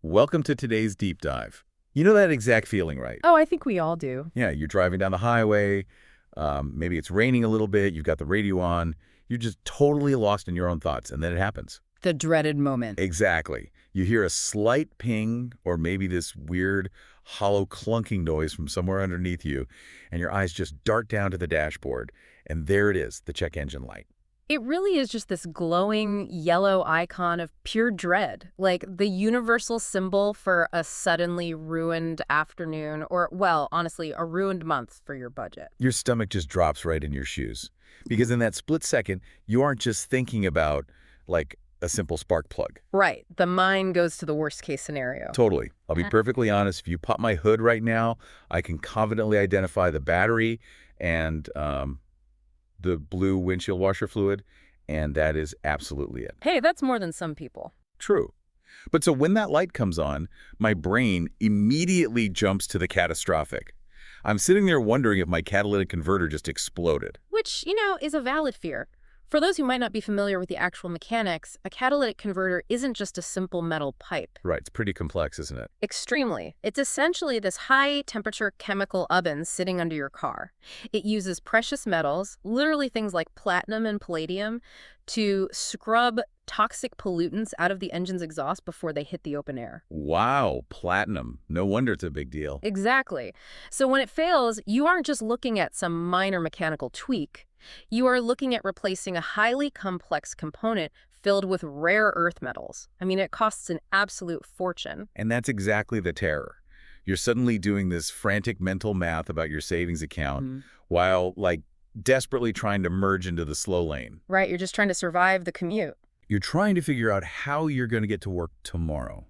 Welcome to today's deep dive. You know that exact feeling, right? Oh, I think we all do. Yeah, you're driving down the highway, maybe it's raining a little bit, you've got the radio on, you're just totally lost in your own thoughts, and then it happens. The dreaded moment. Exactly. You hear a slight ping or maybe this weird, hollow clunking noise from somewhere underneath you, and your eyes just dart down to the dashboard, and there it is, the check engine light. It really is just this glowing yellow icon of pure dread, like the universal symbol for a suddenly ruined afternoon or, well, honestly, a ruined month for your budget. Your stomach just drops right in your shoes. Because in that split second, you aren't just thinking about, like, a simple spark plug. Right. The mind goes to the worst case scenario. Totally. I'll be perfectly honest. If you pop my hood right now, I can confidently identify the battery and the blue windshield washer fluid, and that is absolutely it. Hey, that's more than some people. True. But so when that light comes on, my brain immediately jumps to the catastrophic. I'm sitting there wondering if my catalytic converter just exploded. Which, is a valid fear. For those who might not be familiar with the actual mechanics, a catalytic converter isn't just a simple metal pipe. Right, it's pretty complex, isn't it? Extremely. It's essentially this high-temperature chemical oven sitting under your car. It uses precious metals, literally things like platinum and palladium, to scrub toxic pollutants out of the engine's exhaust before they hit the open air. Wow, platinum. No wonder it's a big deal. Exactly. So when it fails, you aren't just looking at some minor mechanical tweak. You are looking at replacing a highly complex component filled with rare earth metals. I mean, it costs an absolute fortune. And that's exactly the terror. You're suddenly doing this frantic mental math about your savings account while, desperately trying to merge into the slow lane. Right, you're just trying to survive the commute. You're trying to figure out how you're going to get to work tomorrow.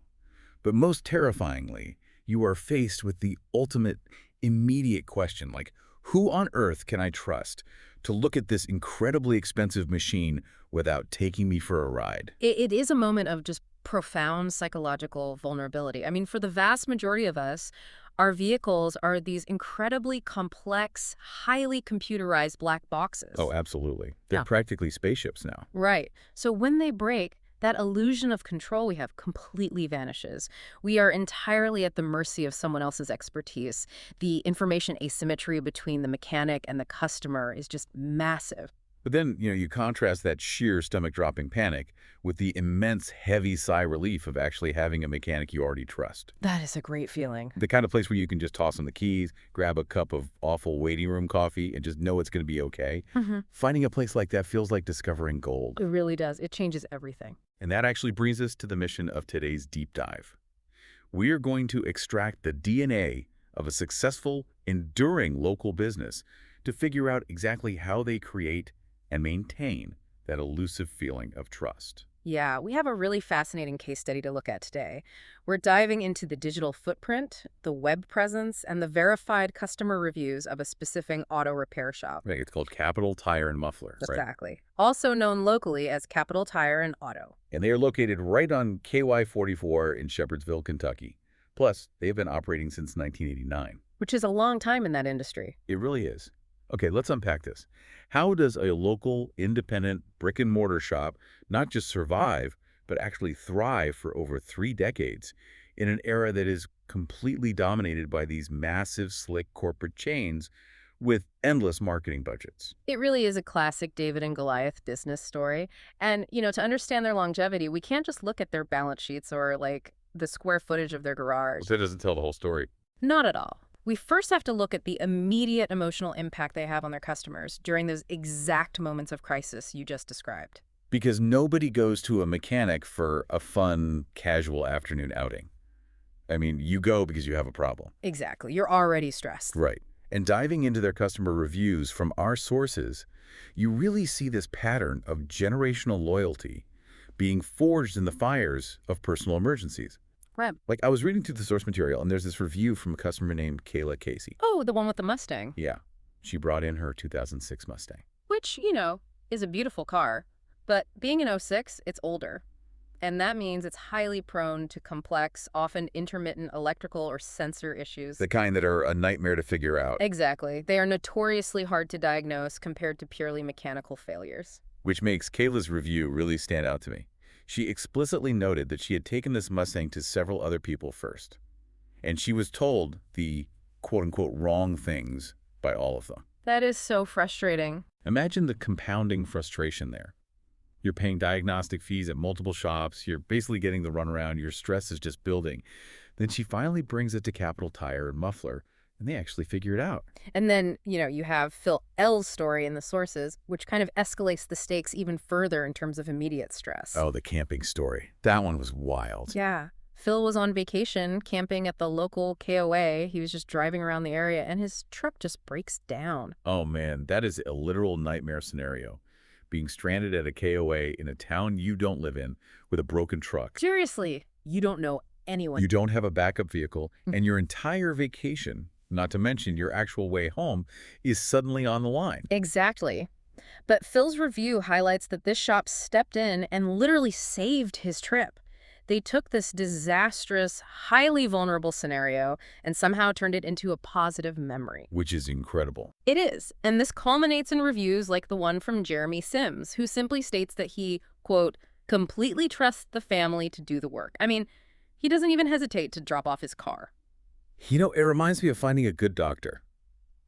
But most terrifyingly, you are faced with the ultimate, immediate question, like, who on earth can I trust to look at this incredibly expensive machine without taking me for a ride? It is a moment of just profound psychological vulnerability. I mean, for the vast majority of us, our vehicles are these incredibly complex, highly computerized black boxes. Oh, absolutely. They're practically spaceships now. Right. So when they break, that illusion of control we have completely vanishes. We are entirely at the mercy of someone else's expertise. The information asymmetry between the mechanic and the customer is just massive. But then, you contrast that sheer stomach-dropping panic with the immense heavy sigh relief of actually having a mechanic you already trust. That is a great feeling. The kind of place where you can just toss them the keys, grab a cup of awful waiting room coffee, and just know it's going to be okay. Finding a place like that feels like discovering gold. It really does. It changes everything. And that actually brings us to the mission of today's deep dive. We are going to extract the DNA of a successful, enduring local business to figure out exactly how they create and maintain that elusive feeling of trust. Yeah, we have a really fascinating case study to look at today. We're diving into the digital footprint, the web presence, and the verified customer reviews of a specific auto repair shop. Right, it's called Capital Tire and Muffler. Exactly. Right? Also known locally as Capital Tire and Auto. And they are located right on KY 44 in Shepherdsville, Kentucky. Plus, they have been operating since 1989. Which is a long time in that industry. It really is. Okay, let's unpack this. How does a local, independent brick-and-mortar shop not just survive, but actually thrive for over 3 decades in an era that is completely dominated by these massive, slick corporate chains with endless marketing budgets? It really is a classic David and Goliath business story. And, to understand their longevity, we can't just look at their balance sheets or, the square footage of their garage. Well, that doesn't tell the whole story. Not at all. We first have to look at the immediate emotional impact they have on their customers during those exact moments of crisis you just described. Because nobody goes to a mechanic for a fun, casual afternoon outing. I mean, you go because you have a problem. Exactly. You're already stressed. Right. And diving into their customer reviews from our sources, you really see this pattern of generational loyalty being forged in the fires of personal emergencies. Right. I was reading through the source material, and there's this review from a customer named Kayla Casey. Oh, the one with the Mustang. Yeah. She brought in her 2006 Mustang. Which, is a beautiful car. But being an '06, it's older. And that means it's highly prone to complex, often intermittent electrical or sensor issues. The kind that are a nightmare to figure out. Exactly. They are notoriously hard to diagnose compared to purely mechanical failures. Which makes Kayla's review really stand out to me. She explicitly noted that she had taken this Mustang to several other people first, and she was told the quote-unquote wrong things by all of them. That is so frustrating. Imagine the compounding frustration there. You're paying diagnostic fees at multiple shops, you're basically getting the runaround, your stress is just building. Then she finally brings it to Capital Tire and Muffler, and they actually figure it out. And then, you have Phil L's story in the sources, which kind of escalates the stakes even further in terms of immediate stress. Oh, the camping story. That one was wild. Yeah. Phil was on vacation camping at the local KOA. He was just driving around the area, and his truck just breaks down. Oh, man, that is a literal nightmare scenario. Being stranded at a KOA in a town you don't live in with a broken truck. Seriously, you don't know anyone. You don't have a backup vehicle, and your entire vacation, not to mention your actual way home, is suddenly on the line. Exactly. But Phil's review highlights that this shop stepped in and literally saved his trip. They took this disastrous, highly vulnerable scenario and somehow turned it into a positive memory. Which is incredible. It is, and this culminates in reviews like the one from Jeremy Sims, who simply states that he, quote, completely trusts the family to do the work. I mean, he doesn't even hesitate to drop off his car. You know, it reminds me of finding a good doctor.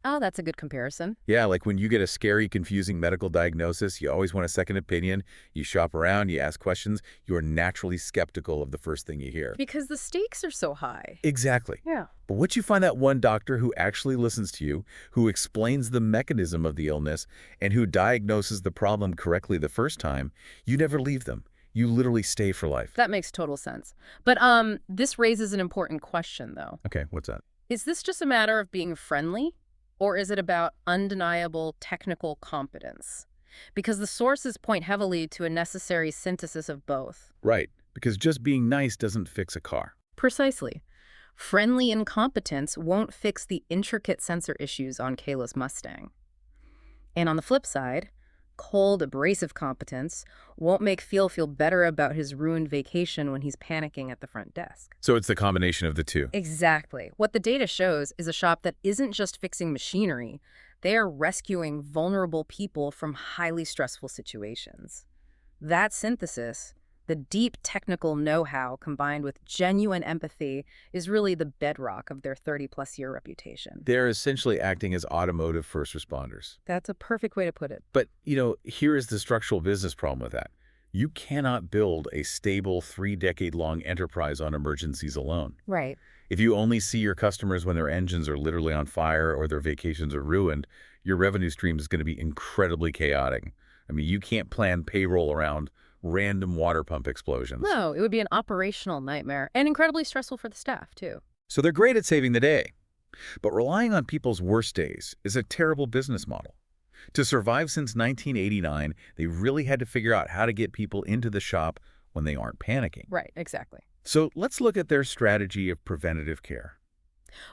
Oh, that's a good comparison. Yeah, like when you get a scary, confusing medical diagnosis, you always want a second opinion. You shop around, you ask questions. You're naturally skeptical of the first thing you hear. Because the stakes are so high. Exactly. Yeah. But once you find that one doctor who actually listens to you, who explains the mechanism of the illness, and who diagnoses the problem correctly the first time, you never leave them. You literally stay for life. That makes total sense. But this raises an important question, though. Okay, what's that? Is this just a matter of being friendly? Or is it about undeniable technical competence? Because the sources point heavily to a necessary synthesis of both. Right, because just being nice doesn't fix a car. Precisely. Friendly incompetence won't fix the intricate sensor issues on Kayla's Mustang. And on the flip side, cold, abrasive competence won't make Phil feel better about his ruined vacation when he's panicking at the front desk. So it's the combination of the two. Exactly. What the data shows is a shop that isn't just fixing machinery. They are rescuing vulnerable people from highly stressful situations. That synthesis, the deep technical know-how combined with genuine empathy, is really the bedrock of their 30-plus-year reputation. They're essentially acting as automotive first responders. That's a perfect way to put it. But, here is the structural business problem with that. You cannot build a stable 3-decade-long enterprise on emergencies alone. Right. If you only see your customers when their engines are literally on fire or their vacations are ruined, your revenue stream is going to be incredibly chaotic. I mean, you can't plan payroll around random water pump explosions. No, it would be an operational nightmare and incredibly stressful for the staff, too. So they're great at saving the day. But relying on people's worst days is a terrible business model. To survive since 1989, they really had to figure out how to get people into the shop when they aren't panicking. Right, exactly. So let's look at their strategy of preventative care.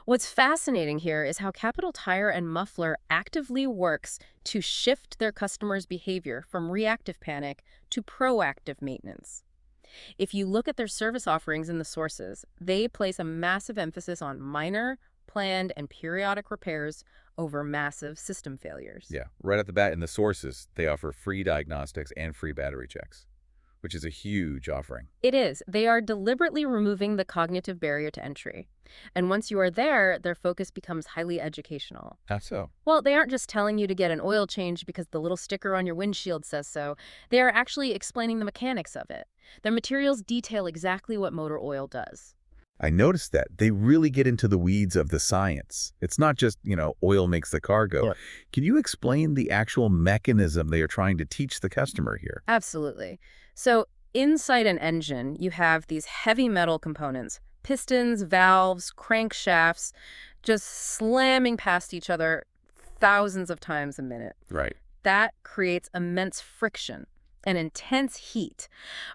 What's fascinating here is how Capital Tire and Muffler actively works to shift their customers' behavior from reactive panic to proactive maintenance. If you look at their service offerings in the sources, they place a massive emphasis on minor, planned, and periodic repairs over massive system failures. Yeah, right at the bat in the sources, they offer free diagnostics and free battery checks, which is a huge offering. It is. They are deliberately removing the cognitive barrier to entry. And once you are there, their focus becomes highly educational. How so? Well, they aren't just telling you to get an oil change because the little sticker on your windshield says so. They are actually explaining the mechanics of it. Their materials detail exactly what motor oil does. I noticed that they really get into the weeds of the science. It's not just, oil makes the car go. Yeah. Can you explain the actual mechanism they are trying to teach the customer here? Absolutely. So inside an engine, you have these heavy metal components, pistons, valves, crankshafts, just slamming past each other thousands of times a minute. Right. That creates immense friction and intense heat.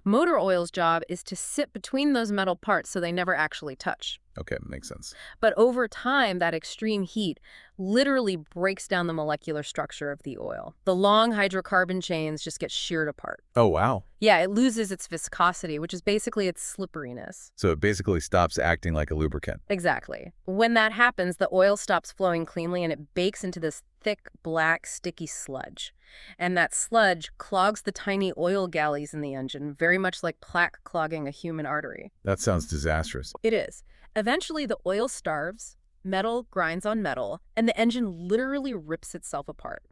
Motor oil's job is to sit between those metal parts so they never actually touch. Okay, makes sense. But over time, that extreme heat literally breaks down the molecular structure of the oil. The long hydrocarbon chains just get sheared apart. Oh, wow. Yeah, it loses its viscosity, which is basically its slipperiness. So it basically stops acting like a lubricant. Exactly. When that happens, the oil stops flowing cleanly and it bakes into this thick, black, sticky sludge. And that sludge clogs the tiny oil galleys in the engine, very much like plaque clogging a human artery. That sounds disastrous. It is. Eventually, the oil starves, metal grinds on metal, and the engine literally rips itself apart.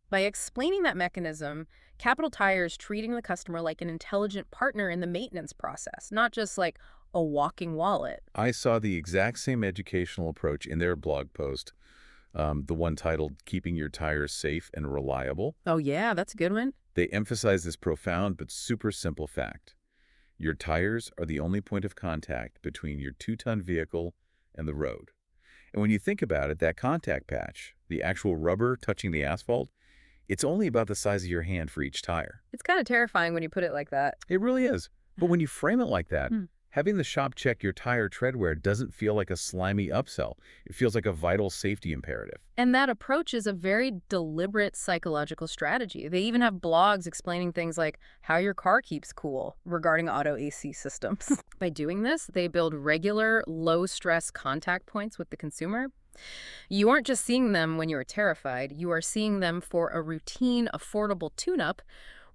By explaining that mechanism, Capital Tire is treating the customer like an intelligent partner in the maintenance process, not just like a walking wallet. I saw the exact same educational approach in their blog post, the one titled Keeping Your Tires Safe and Reliable. Oh yeah, that's a good one. They emphasize this profound but super simple fact. Your tires are the only point of contact between your 2-ton vehicle and the road. And when you think about it, that contact patch, the actual rubber touching the asphalt, it's only about the size of your hand for each tire. It's kind of terrifying when you put it like that. It really is. But when you frame it like that, Hmm. having the shop check your tire tread wear doesn't feel like a slimy upsell. It feels like a vital safety imperative. And that approach is a very deliberate psychological strategy. They even have blogs explaining things like how your car keeps cool regarding auto AC systems. By doing this, they build regular, low-stress contact points with the consumer. You aren't just seeing them when you are terrified. You are seeing them for a routine, affordable tune-up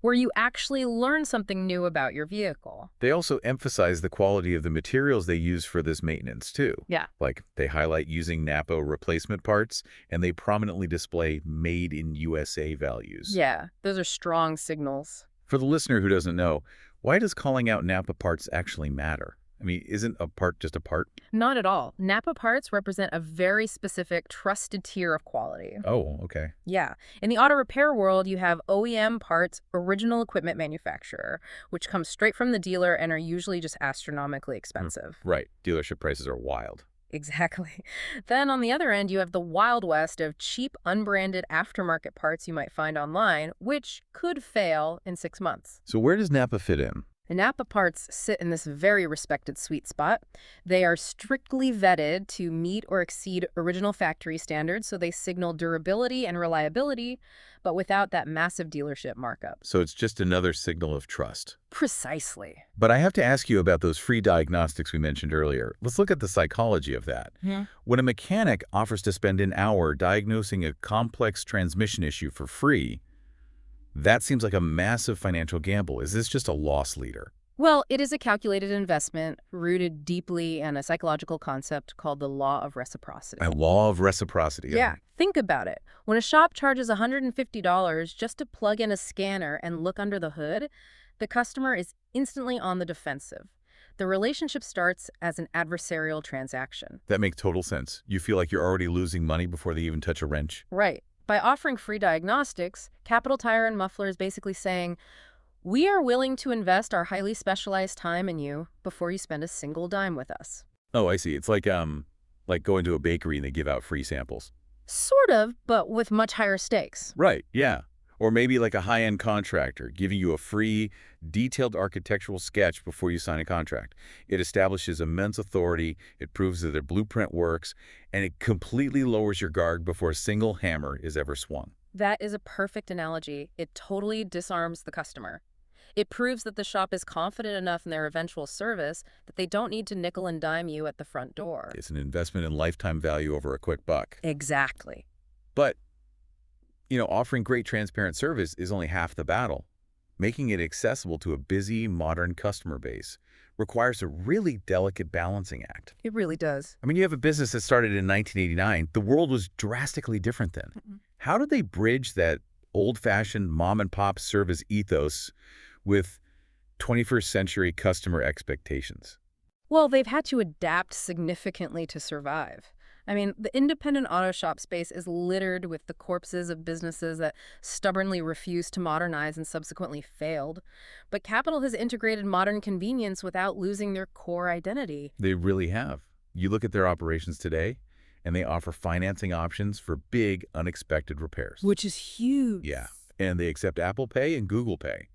where you actually learn something new about your vehicle. They also emphasize the quality of the materials they use for this maintenance, too. Yeah. Like, they highlight using Napa replacement parts, and they prominently display Made in USA values. Yeah, those are strong signals. For the listener who doesn't know, why does calling out Napa parts actually matter? I mean, isn't a part just a part? Not at all. Napa parts represent a very specific, trusted tier of quality. Oh, okay. Yeah. In the auto repair world, you have OEM parts, original equipment manufacturer, which come straight from the dealer and are usually just astronomically expensive. Right. Dealership prices are wild. Exactly. Then on the other end, you have the Wild West of cheap, unbranded aftermarket parts you might find online, which could fail in 6 months. So where does Napa fit in? The Napa parts sit in this very respected sweet spot. They are strictly vetted to meet or exceed original factory standards, so they signal durability and reliability, but without that massive dealership markup. So it's just another signal of trust. Precisely. But I have to ask you about those free diagnostics we mentioned earlier. Let's look at the psychology of that. Yeah. When a mechanic offers to spend an hour diagnosing a complex transmission issue for free, that seems like a massive financial gamble. Is this just a loss leader? Well, it is a calculated investment rooted deeply in a psychological concept called the law of reciprocity. A law of reciprocity. Yeah, think about it. When a shop charges $150 just to plug in a scanner and look under the hood, the customer is instantly on the defensive. The relationship starts as an adversarial transaction. That makes total sense. You feel like you're already losing money before they even touch a wrench. Right. By offering free diagnostics, Capital Tire and Muffler is basically saying, we are willing to invest our highly specialized time in you before you spend a single dime with us. Oh, I see. It's like going to a bakery and they give out free samples. Sort of, but with much higher stakes. Right, yeah. Or maybe like a high-end contractor giving you a free, detailed architectural sketch before you sign a contract. It establishes immense authority, it proves that their blueprint works, and it completely lowers your guard before a single hammer is ever swung. That is a perfect analogy. It totally disarms the customer. It proves that the shop is confident enough in their eventual service that they don't need to nickel and dime you at the front door. It's an investment in lifetime value over a quick buck. Exactly. But offering great transparent service is only half the battle. Making it accessible to a busy, modern customer base requires a really delicate balancing act. It really does. I mean, you have a business that started in 1989. The world was drastically different then. How did they bridge that old-fashioned mom-and-pop service ethos with 21st century customer expectations? Well, they've had to adapt significantly to survive. I mean, the independent auto shop space is littered with the corpses of businesses that stubbornly refused to modernize and subsequently failed. But Capital has integrated modern convenience without losing their core identity. They really have. You look at their operations today, and they offer financing options for big, unexpected repairs. Which is huge. Yeah, and they accept Apple Pay and Google Pay.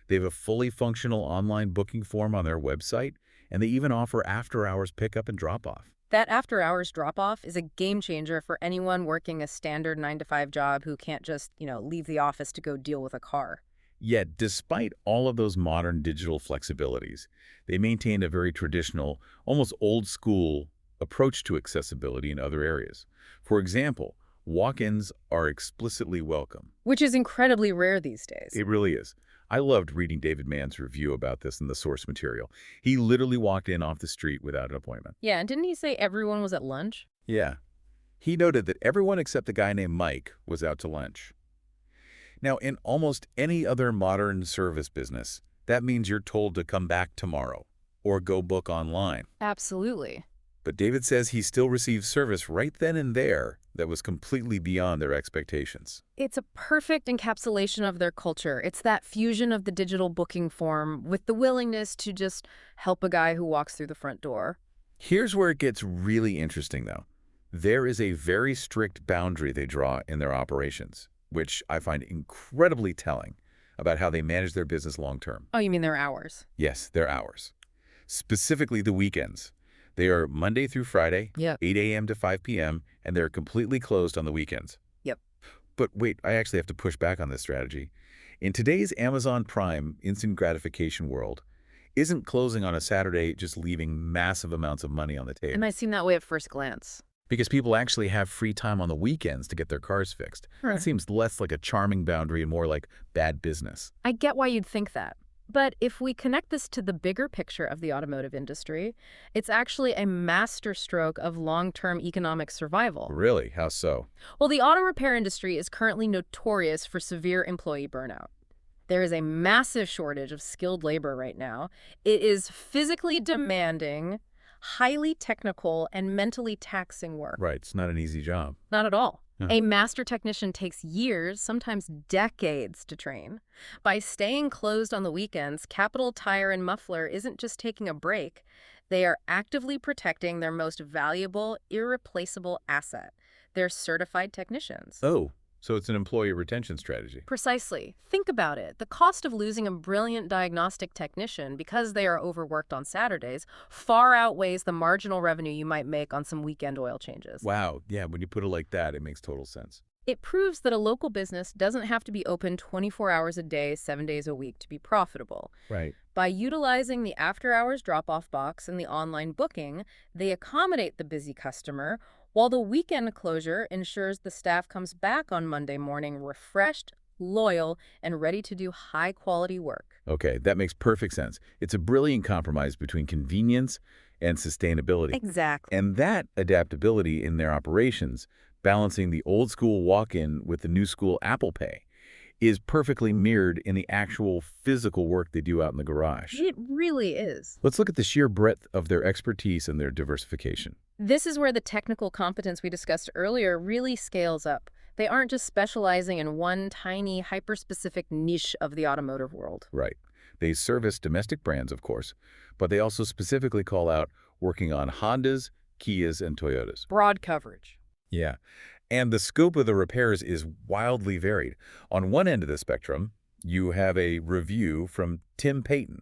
They have a fully functional online booking form on their website, and they even offer after-hours pickup and drop-off. That after-hours drop-off is a game changer for anyone working a standard 9-to-5 job who can't just, leave the office to go deal with a car. Yet, despite all of those modern digital flexibilities, they maintain a very traditional, almost old-school approach to accessibility in other areas. For example, Walk-ins are explicitly welcome. Which is incredibly rare these days. It really is. I loved reading David Mann's review about this in the source material. He literally walked in off the street without an appointment. Yeah, and didn't he say everyone was at lunch? Yeah. He noted that everyone except a guy named Mike was out to lunch. Now, in almost any other modern service business, that means you're told to come back tomorrow or go book online. Absolutely. But David says he still received service right then and there that was completely beyond their expectations. It's a perfect encapsulation of their culture. It's that fusion of the digital booking form with the willingness to just help a guy who walks through the front door. Here's where it gets really interesting, though. There is a very strict boundary they draw in their operations, which I find incredibly telling about how they manage their business long-term. Oh, you mean their hours? Yes, their hours. Specifically the weekends. They are Monday through Friday, Yep. 8 a.m. to 5 p.m., and they're completely closed on the weekends. Yep. But wait, I actually have to push back on this strategy. In today's Amazon Prime instant gratification world, isn't closing on a Saturday just leaving massive amounts of money on the It table? might seem that way at first glance. Because people actually have free time on the weekends to get their cars fixed. It seems less like a charming boundary and more like bad business. I get why you'd think that. But if we connect this to the bigger picture of the automotive industry, it's actually a masterstroke of long-term economic survival. Really? How so? Well, the auto repair industry is currently notorious for severe employee burnout. There is a massive shortage of skilled labor right now. It is physically demanding, highly technical, and mentally taxing work. Right, it's not an easy job. Not at all. Yeah. A master technician takes years, sometimes decades, to train. By staying closed on the weekends, Capital Tire and Muffler isn't just taking a break. They are actively protecting their most valuable, irreplaceable asset, their certified technicians. Oh, so it's an employee retention strategy. Precisely. Think about it. The cost of losing a brilliant diagnostic technician because they are overworked on Saturdays far outweighs the marginal revenue you might make on some weekend oil changes. Wow, yeah, when you put it like that, it makes total sense. It proves that a local business doesn't have to be open 24 hours a day, 7 days a week to be profitable. Right. By utilizing the after-hours drop-off box and the online booking, they accommodate the busy customer, while the weekend closure ensures the staff comes back on Monday morning refreshed, loyal, and ready to do high-quality work. Okay, that makes perfect sense. It's a brilliant compromise between convenience and sustainability. Exactly. And that adaptability in their operations, balancing the old school walk-in with the new school Apple Pay, is perfectly mirrored in the actual physical work they do out in the garage. It really is. Let's look at the sheer breadth of their expertise and their diversification. This is where the technical competence we discussed earlier really scales up. They aren't just specializing in one tiny, hyper-specific niche of the automotive world. Right. They service domestic brands, of course, but they also specifically call out working on Hondas, Kias, and Toyotas. Broad coverage. Yeah. And the scope of the repairs is wildly varied. On one end of the spectrum, you have a review from Tim Payton.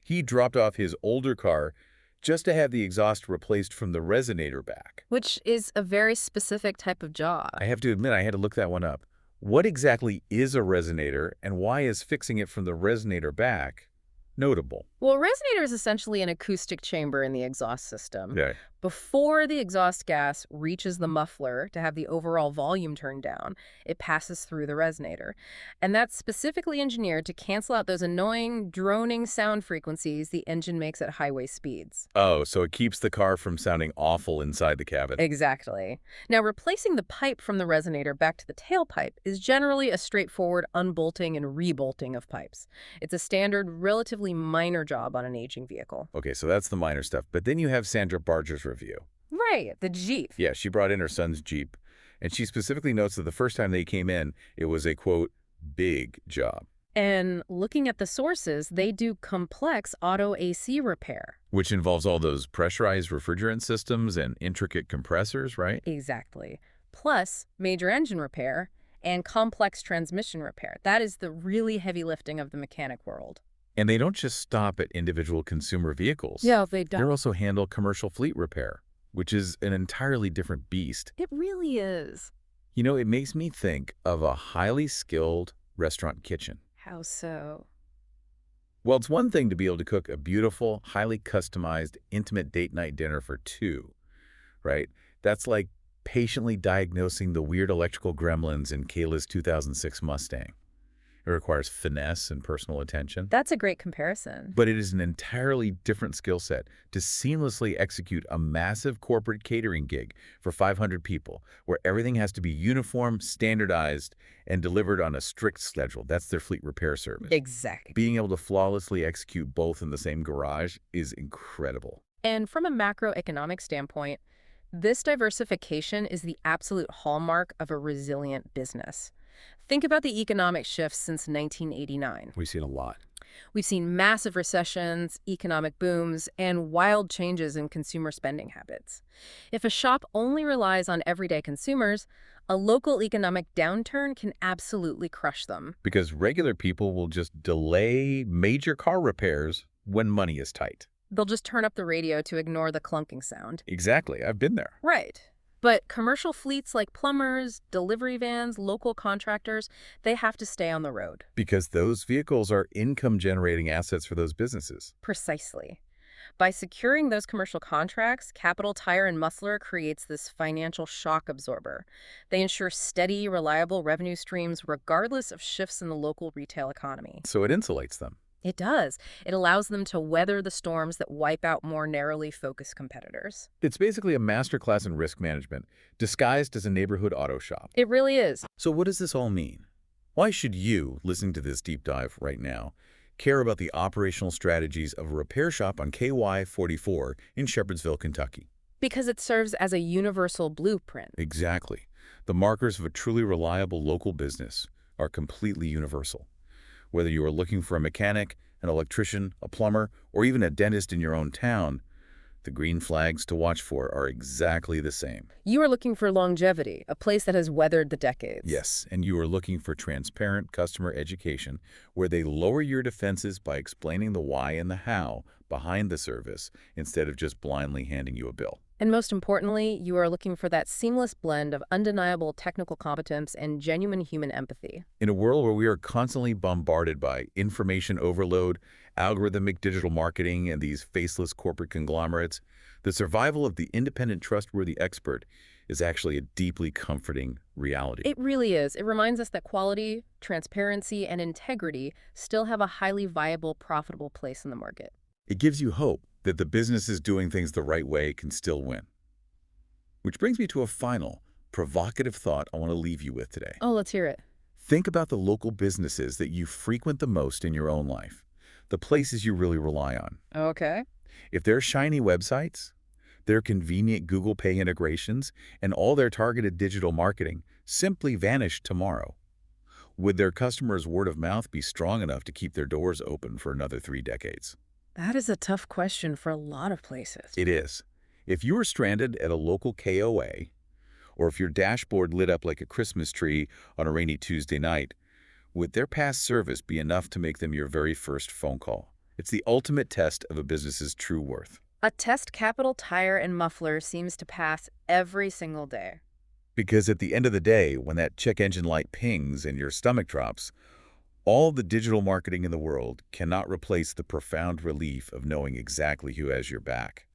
He dropped off his older car just to have the exhaust replaced from the resonator back. Which is a very specific type of job. I have to admit, I had to look that one up. What exactly is a resonator, and why is fixing it from the resonator back notable? Well, a resonator is essentially an acoustic chamber in the exhaust system. Yeah. Before the exhaust gas reaches the muffler to have the overall volume turned down, it passes through the resonator. And that's specifically engineered to cancel out those annoying, droning sound frequencies the engine makes at highway speeds. Oh, so it keeps the car from sounding awful inside the cabin. Exactly. Now, replacing the pipe from the resonator back to the tailpipe is generally a straightforward unbolting and rebolting of pipes. It's a standard, relatively minor job on an aging vehicle. Okay, so that's the minor stuff. But then you have Sandra Barger's review. Right, the Jeep. Yeah, she brought in her son's Jeep, and she specifically notes that the first time they came in, it was a, quote, big job. And looking at the sources, they do complex auto AC repair. Which involves all those pressurized refrigerant systems and intricate compressors, right? Exactly. Plus, major engine repair and complex transmission repair. That is the really heavy lifting of the mechanic world. And they don't just stop at individual consumer vehicles. Yeah, they don't. They also handle commercial fleet repair, which is an entirely different beast. It really is. You know, it makes me think of a highly skilled restaurant kitchen. How so? Well, it's one thing to be able to cook a beautiful, highly customized, intimate date night dinner for two, right? That's like patiently diagnosing the weird electrical gremlins in Kayla's 2006 Mustang. It requires finesse and personal attention. That's a great comparison. But it is an entirely different skill set to seamlessly execute a massive corporate catering gig for 500 people, where everything has to be uniform, standardized, and delivered on a strict schedule. That's their fleet repair service. Exactly. Being able to flawlessly execute both in the same garage is incredible. And from a macroeconomic standpoint, this diversification is the absolute hallmark of a resilient business. Think about the economic shifts since 1989. We've seen a lot. We've seen massive recessions, economic booms, and wild changes in consumer spending habits. If a shop only relies on everyday consumers, a local economic downturn can absolutely crush them. Because regular people will just delay major car repairs when money is tight. They'll just turn up the radio to ignore the clunking sound. Exactly. I've been there. Right. But commercial fleets like plumbers, delivery vans, local contractors, they have to stay on the road. Because those vehicles are income-generating assets for those businesses. Precisely. By securing those commercial contracts, Capital Tire and Muffler creates this financial shock absorber. They ensure steady, reliable revenue streams regardless of shifts in the local retail economy. So it insulates them. It does. It allows them to weather the storms that wipe out more narrowly focused competitors. It's basically a masterclass in risk management, disguised as a neighborhood auto shop. It really is. So what does this all mean? Why should you, listening to this deep dive right now, care about the operational strategies of a repair shop on KY 44 in Shepherdsville, Kentucky? Because it serves as a universal blueprint. Exactly. The markers of a truly reliable local business are completely universal. Whether you are looking for a mechanic, an electrician, a plumber, or even a dentist in your own town, the green flags to watch for are exactly the same. You are looking for longevity, a place that has weathered the decades. Yes, and you are looking for transparent customer education where they lower your defenses by explaining the why and the how behind the service instead of just blindly handing you a bill. And most importantly, you are looking for that seamless blend of undeniable technical competence and genuine human empathy. In a world where we are constantly bombarded by information overload, algorithmic digital marketing, and these faceless corporate conglomerates, the survival of the independent, trustworthy expert is actually a deeply comforting reality. It really is. It reminds us that quality, transparency, and integrity still have a highly viable, profitable place in the market. It gives you hope that the businesses doing things the right way can still win. Which brings me to a final, provocative thought I want to leave you with today. Oh, let's hear it. Think about the local businesses that you frequent the most in your own life, the places you really rely on. Okay. If their shiny websites, their convenient Google Pay integrations, and all their targeted digital marketing simply vanish tomorrow, would their customers' word of mouth be strong enough to keep their doors open for another 3 decades? That is a tough question for a lot of places. It is. If you were stranded at a local KOA, or if your dashboard lit up like a Christmas tree on a rainy Tuesday night, would their past service be enough to make them your very first phone call? It's the ultimate test of a business's true worth. A test Capital Tire and Muffler seems to pass every single day. Because at the end of the day, when that check engine light pings and your stomach drops, all the digital marketing in the world cannot replace the profound relief of knowing exactly who has your back.